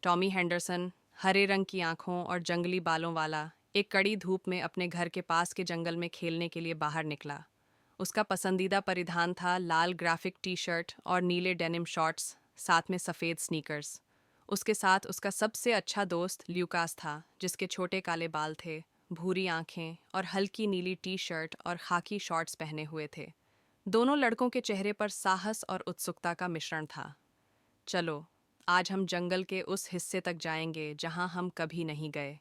Tommy Henderson, हरे रंग की आंखों और जंगली बालों वाला, एक कड़ी धूप में अपने घर के पास के जंगल में खेलने के लिए बाहर निकला। उसका पसंदीदा परिधान था लाल ग्राफिक टी शर्ट और नीले डेनिम शॉर्ट्स, साथ में सफ़ेद स्नीकर्स। उसके साथ उसका सबसे अच्छा दोस्त ल्यूकास था, जिसके छोटे काले बाल थे, भूरी आंखें और हल्की नीली टी शर्ट और खाकी शॉर्ट्स पहने हुए थे। दोनों लड़कों के चेहरे पर साहस और उत्सुकता का मिश्रण था। चलो, आज हम जंगल के उस हिस्से तक जाएंगे जहां हम कभी नहीं गए,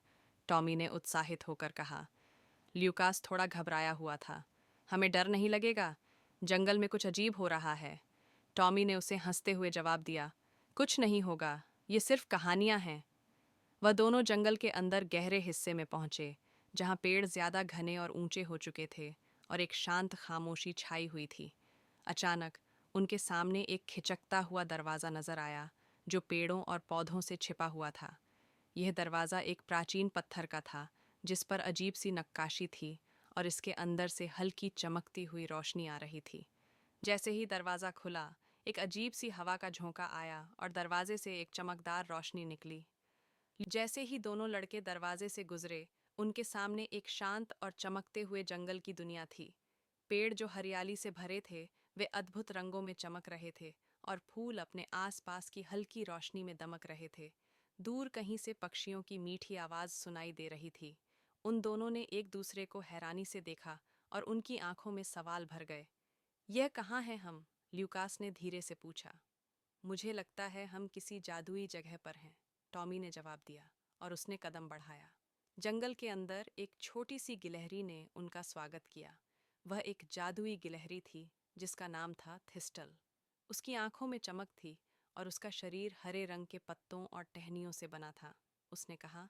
टॉमी ने उत्साहित होकर कहा। ल्यूकास थोड़ा घबराया हुआ था। हमें डर नहीं लगेगा? जंगल में कुछ अजीब हो रहा है। टॉमी ने उसे हंसते हुए जवाब दिया। कुछ नहीं होगा, ये सिर्फ कहानियां हैं। वह दोनों जंगल के अंदर गहरे हिस्से में पहुंचे, जहां पेड़ ज्यादा घने और ऊंचे हो चुके थे और एक शांत खामोशी छाई हुई थी। अचानक उनके सामने एक खिचकता हुआ दरवाज़ा नजर आया, जो पेड़ों और पौधों से छिपा हुआ था। यह दरवाज़ा एक प्राचीन पत्थर का था, जिस पर अजीब सी नक्काशी थी और इसके अंदर से हल्की चमकती हुई रोशनी आ रही थी। जैसे ही दरवाज़ा खुला, एक अजीब सी हवा का झोंका आया और दरवाजे से एक चमकदार रोशनी निकली। जैसे ही दोनों लड़के दरवाजे से गुजरे, उनके सामने एक शांत और चमकते हुए जंगल की दुनिया थी। पेड़ जो हरियाली से भरे थे, वे अद्भुत रंगों में चमक रहे थे और फूल अपने आसपास की हल्की रोशनी में दमक रहे थे। दूर कहीं से पक्षियों की मीठी आवाज सुनाई दे रही थी। उन दोनों ने एक दूसरे को हैरानी से देखा और उनकी आंखों में सवाल भर गए। यह कहाँ है हम? ल्यूकास ने धीरे से पूछा। मुझे लगता है हम किसी जादुई जगह पर हैं, टॉमी ने जवाब दिया और उसने कदम बढ़ाया। जंगल के अंदर एक छोटी सी गिलहरी ने उनका स्वागत किया। वह एक जादुई गिलहरी थी, जिसका नाम था थिस्टल। उसकी आंखों में चमक थी और उसका शरीर हरे रंग के पत्तों और टहनियों से बना था। उसने कहा,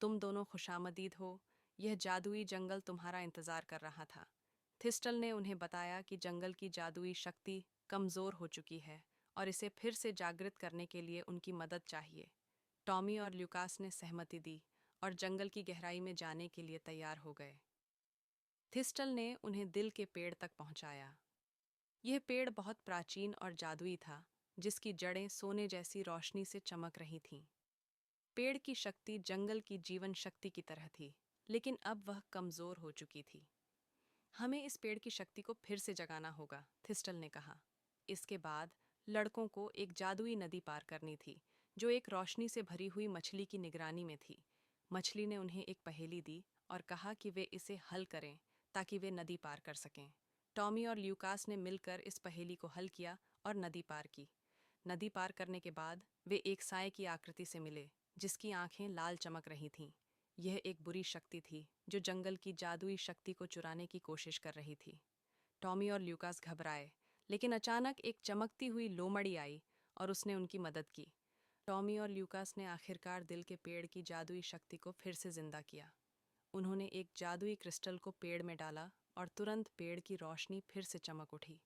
तुम दोनों खुशामदीद हो। यह जादुई जंगल तुम्हारा इंतजार कर रहा था। थिस्टल ने उन्हें बताया कि जंगल की जादुई शक्ति कमजोर हो चुकी है और इसे फिर से जागृत करने के लिए उनकी मदद चाहिए। टॉमी और ल्यूकास ने सहमति दी और जंगल की गहराई में जाने के लिए तैयार हो गए। थिस्टल ने उन्हें दिल के पेड़ तक पहुंचाया। यह पेड़ बहुत प्राचीन और जादुई था, जिसकी जड़ें सोने जैसी रोशनी से चमक रही थीं। पेड़ की शक्ति जंगल की जीवन शक्ति की तरह थी, लेकिन अब वह कमजोर हो चुकी थी। हमें इस पेड़ की शक्ति को फिर से जगाना होगा, थिस्टल ने कहा। इसके बाद लड़कों को एक जादुई नदी पार करनी थी, जो एक रोशनी से भरी हुई मछली की निगरानी में थी। मछली ने उन्हें एक पहेली दी और कहा कि वे इसे हल करें ताकि वे नदी पार कर सकें। टॉमी और ल्यूकास ने मिलकर इस पहेली को हल किया और नदी पार की। नदी पार करने के बाद वे एक साए की आकृति से मिले, जिसकी आंखें लाल चमक रही थीं। यह एक बुरी शक्ति थी, जो जंगल की जादुई शक्ति को चुराने की कोशिश कर रही थी। टॉमी और ल्यूकास घबराए, लेकिन अचानक एक चमकती हुई लोमड़ी आई और उसने उनकी मदद की। टॉमी और ल्यूकास ने आखिरकार दिल के पेड़ की जादुई शक्ति को फिर से जिंदा किया। उन्होंने एक जादुई क्रिस्टल को पेड़ में डाला और तुरंत पेड़ की रोशनी फिर से चमक उठी।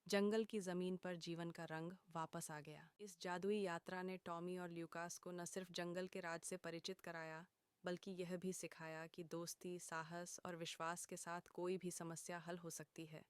जंगल की जमीन पर जीवन का रंग वापस आ गया। इस जादुई यात्रा ने टॉमी और ल्यूकास को न सिर्फ जंगल के राज से परिचित कराया, बल्कि यह भी सिखाया कि दोस्ती, साहस और विश्वास के साथ कोई भी समस्या हल हो सकती है।